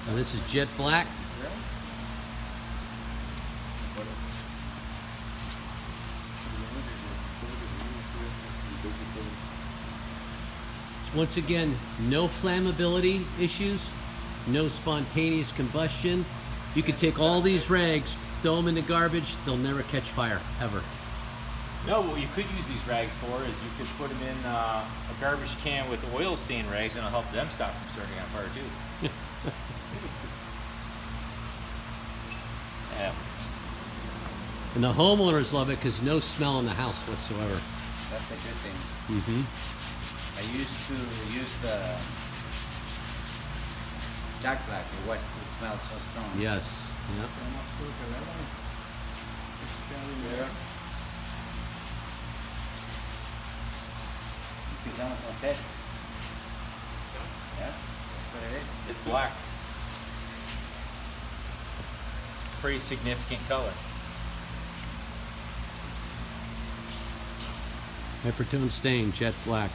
Now this is jet black. Once again, no flammability issues, no spontaneous combustion. You could take all these rags, throw them in the garbage, they'll never catch fire, ever. No, what you could use these rags for is you could put them in a garbage can with oil stain rags, and it'll help them stop from starting on fire too. Yeah. And the homeowners love it because no smell in the house whatsoever. That's a good thing. Mm-hmm. I used to use the Jack Black. It was to smell so strong. Yes. Yep. Empezamos con té. Yeah, that's what it is. It's black. It's a pretty significant color. HyperTone stain, jet black.